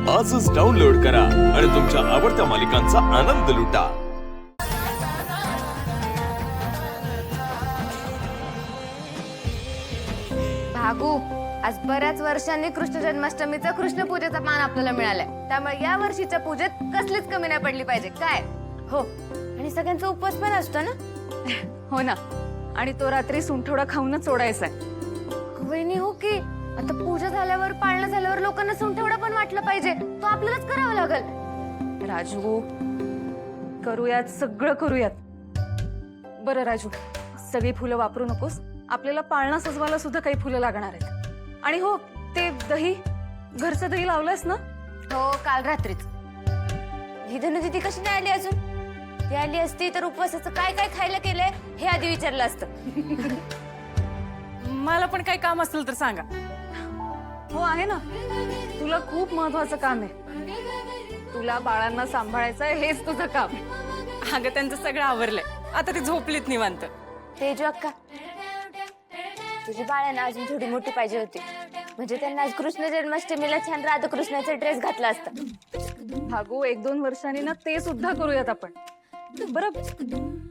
आजच डाउनलोड करा आणि तुमच्या आवडत्या मालिकांचा आनंद लुटा। भागू, आज बऱ्याच वर्षांनी कृष्ण जन्माष्टमीचा कृष्ण पूजेचा मान आपल्याला मिळालाय, त्यामुळे या वर्षीच्या पूजेत कसलीच कमी नाही पडली पाहिजे काय? हो, आणि सगळ्यांचा उपवास पण असतो ना? हो ना, आणि तो रात्री सुंठोडा खाऊनच सोडायचा आहे। वहिनी हो की, आता पूजा झाल्यावर पाळणं झाल्यावर लोकांना सुंठवडा पण वाटलं पाहिजे, तो आपल्यालाच करावा लागेल। राजू, करूयात, सगळं करूयात। बरं राजू, सगळी फुलं वापरू नकोस, आपल्याला पाळणा सजवायला सुद्धा काही फुलं लागणार आहेत। आणि हो, ते दही, घरचं दही लावलंस ना? हो, काल रात्रीच। ही धनु दीदी कशी नाही आली अजून? ती आली असती तर उपवासाचं काय काय खायला केलंय हे आधी विचारलं असतं। मला पण काही काम असेल तर सांगा। हो आहे ना, तुला खूप महत्वाचं काम आहे। तुला बाळांना सांभाळायचं आहे, हेच तुझं काम। अगं त्यांचं सगळं आवरलंय, आता ती झोपलीत निवांत। तेजू अक्का, तुझी बाळांना अजून थोडी मोठी पाहिजे होती, म्हणजे त्यांना आज कृष्ण जन्माष्टमीला छान राधाकृष्णाचा ड्रेस घातला असता। भागू, 1-2 वर्षांनी ना ते सुद्धा करूयात आपण। बरं,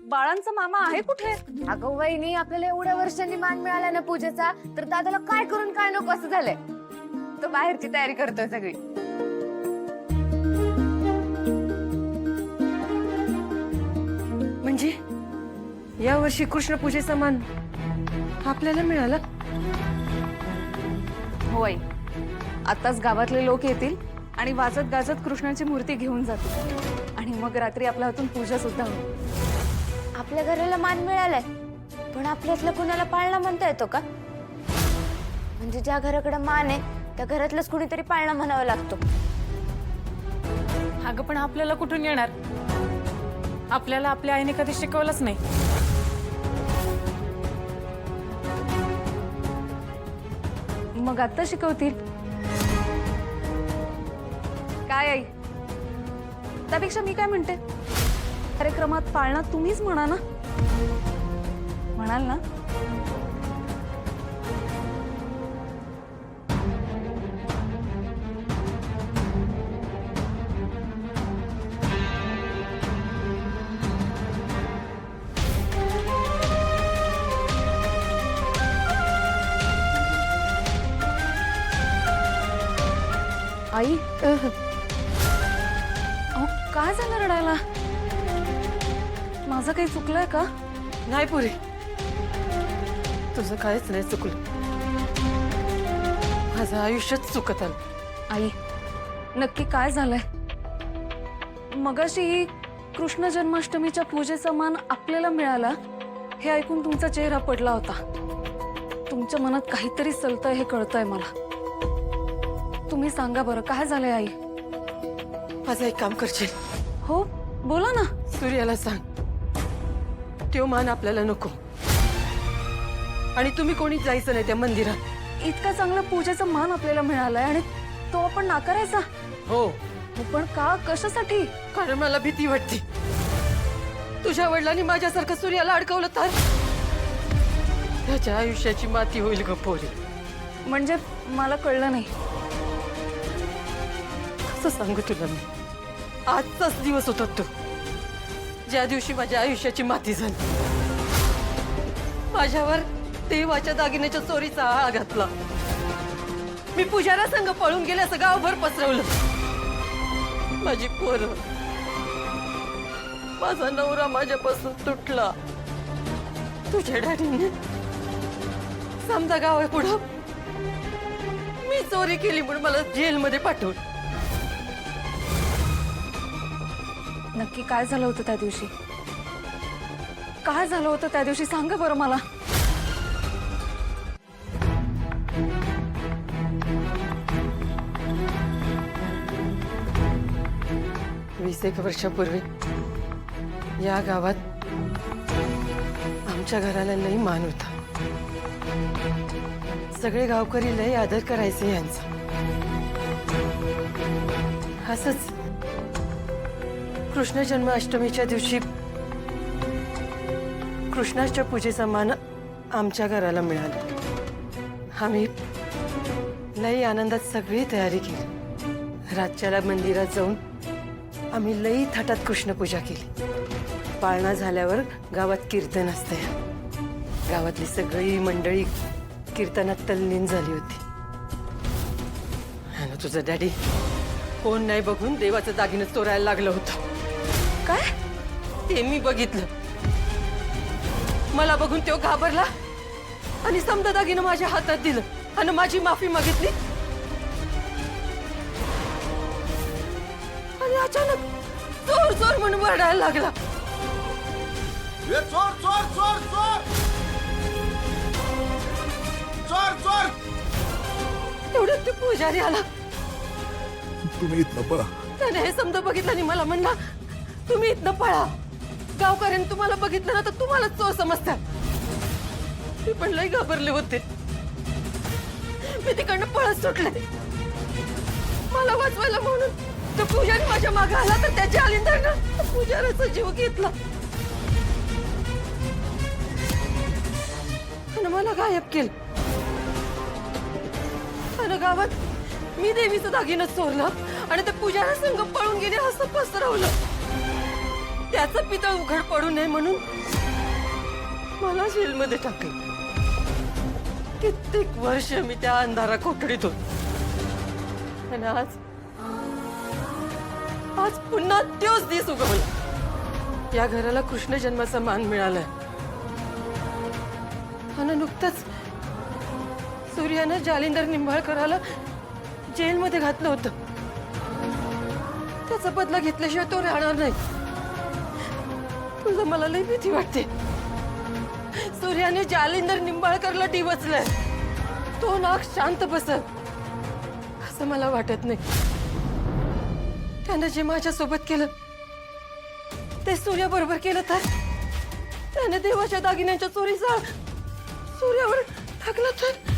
बाळांचा मामा आहे कुठे? अगं वहिनी, आपल्याला एवढ्या वर्षांनी मान मिळाला ना पूजेचा, तर दादाला काय करून काय नको असं झालंय। तो बाहेरची तयारी करतोय सगळी। म्हणजे या वर्षी कृष्ण पूजेचा मान आपल्याला मिळाला? हो आई, आताच गावातले लोक येतील आणि वाजत गाजत कृष्णाची मूर्ती घेऊन जातील, आणि मग रात्री आपल्या हातून पूजा सुद्धा होईल। आपल्या घराला मान मिळालाय, पण आपल्यातलं कुणाला पाळणा म्हणता येतो का? म्हणजे ज्या घराकडे मान आहे त्या घरातलंच कुणीतरी पाळणा म्हणावा लागतो। अगं पण आपल्याला कुठून येणार? आपल्याला आपल्या आईने कधी शिकवलंच नाही। मग आता शिकवतील काय आई? त्यापेक्षा मी काय म्हणते, कार्यक्रमात पाळणा तुम्हीच म्हणा ना, म्हणाल ना? आई, अहो काय झालं रडायला? माझं काही चुकलंय का? नाही पुरे, तुझं काहीच नाही चुकलं, माझं आयुष्यच चुकत आलं। आई, नक्की काय झालंय? मगाशी कृष्ण जन्माष्टमीच्या पूजेचा मान आपल्याला मिळाला हे ऐकून तुमचा चेहरा पडला होता। तुमच्या मनात काहीतरी सलतंय हे कळतंय मला। तुम्ही सांगा बरं, काय झालंय आई? माझं एक काम करशील? हो, बोला ना। सूर्याला सांग, तो मान आपल्याला नको, आणि तुम्ही कोणी जायचं नाही त्या मंदिरात। इतका चांगला पूजेचा मान आपल्याला मिळालाय आणि तो आपण नाकारायचा? हो, पण का, कशासाठी? कारण मला भीती वाटते, तुझ्या वडिलांनी माझ्यासारखं सूर्याला अडकवलं तर त्याच्या आयुष्याची माती होईल ग पोरी। म्हणजे मला कळलं नाही। कसं सांगू तुला मी? आजचाच दिवस होता तो, ज्या दिवशी माझ्या आयुष्याची माती झाली। माझ्यावर देवाच्या दागिन्याच्या चोरीचा आळ घातला, मी पूजाला संग पळून गेले असं गावभर पसरवलं। माझी पोरं, माझा नवरा माझ्यापासून तुटला, तुझ्या डॅडीने समजा गाव आहे पुढं मी चोरी केली म्हणून मला जेलमध्ये पाठवलं। नक्की काय झालं होतं त्या दिवशी? काय झालं होतं त्या दिवशी, सांगा बरं मला। वीस एक वर्षापूर्वी या गावात आमच्या घराला लई मान होता, सगळे गावकरी लई आदर करायचे यांचा। असंच कृष्ण जन्माष्टमीच्या दिवशी कृष्णाच्या पूजेचा मान आमच्या घराला मिळाला। आम्ही लई आनंदात सगळी तयारी केली, रातच्याला मंदिरात जाऊन आम्ही लई थाटात कृष्णपूजा केली. पाळणा झाल्यावर गावात कीर्तन असते. गावातली सगळी मंडळी कीर्तनात तल्लीन झाली होती. आणि तुझं डॅडी कोण नाही बघून देवाचं दागिनं चोरायला लागलं होतं. काय? ते मी बघितलं. मला बघून तो घाबरला आणि समजा दागिनं माझ्या हातात दिलं आणि माझी माफी मागितली. आणि अचानक चोर चोर म्हणून वरडायला लागला. चोर चोर चोर चोर चोर चोर. तेवढ्यात ते पुजारी आला. तुम्ही इथनं पळा. त्याने हे समजा बघितलं आणि मला म्हणला, तुम्ही इथनं पळा. गावकऱ्यांनी तुम्हाला बघितलं ना तर तुम्हाला चोर समजतात. मी पण लई घाबरले होते. मी तिकडनं पळत सुटले. मला वाचवायला म्हणून तो पुजारी माझ्या मागे आला तर त्याच्या आलिंदरनं पुजाराचा जीव घेतला आणि मला गायब केलं. आणि गावात मी देवीचं दागिनं चोरलं आणि ते पुजारा संघ पळून गेले असं पसरवलं. त्याचं पितळ उघड पडू नये म्हणून मला जेलमध्ये टाकलं. कित्येक वर्ष मी त्या अंधारा कोठडीत होते. आणि आज पुन्हा त्योच दिस उगवला. या घराला कृष्ण जन्माचा मान मिळालाय. आणि नुकतंच सूर्यानं जालिंदर निंबाळकराला जेलमध्ये घातलं होतं. त्याचा बदला घेतल्याशिवाय तो राहणार नाही. तुझं मला लई भीती वाटते. सूर्याने जालिंदर निंबाळकरला डिवचलंय. तो नाग शांत बसल असं मला वाटत नाही. त्यानं जे माझ्या सोबत केलं ते सूर्याबरोबर केलं तर त्याने देवाच्या दागिन्यांच्या चोरीचा सूर्यावर टाकलं तर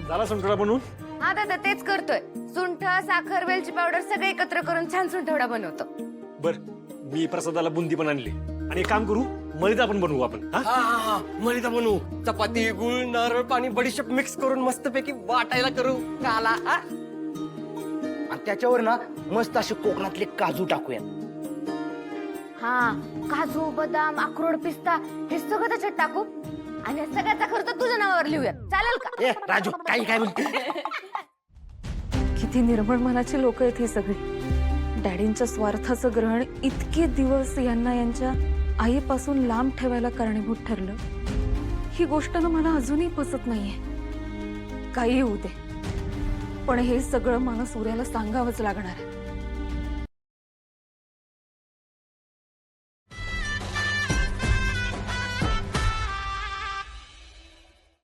झाला सुंठवडा बनवून? हा दादा तेच करतोय. सुंठ साखर वेलची पावडर सगळे एकत्र करून छान सुंठवडा बनवतो. बर, मी प्रसादाला बुंदी पण आणली. आणि एक काम करू, मलिदा पण बनवू आपण. हा? मलिदा बनवू. चपाती गुळ नारळ पाणी बडीशेप मिक्स करून मस्तपैकी वाटायला करू. काला आणि त्याच्यावर ना मस्त असे कोकणातले काजू टाकूया. हा, काजू बदाम अक्रोड पिस्ता हे सगळं त्याच्यात टाकू आणि या सगळ्याचा खर्च तुझ्या नावावर लिहूया. चालेल का? ए राजू, काही काय म्हणते? किती निर्मळ मनाची लोक आहेत ही सगळी. डॅडींच्या स्वार्थाचं ग्रहण इतके दिवस यांना यांच्या आईपासून लांब ठेवायला कारणीभूत ठरलं. ही गोष्ट ना मला अजूनही पचत नाहीये. काही होऊ दे, पण हे सगळं मला सूर्याला सांगावंच लागणार आहे.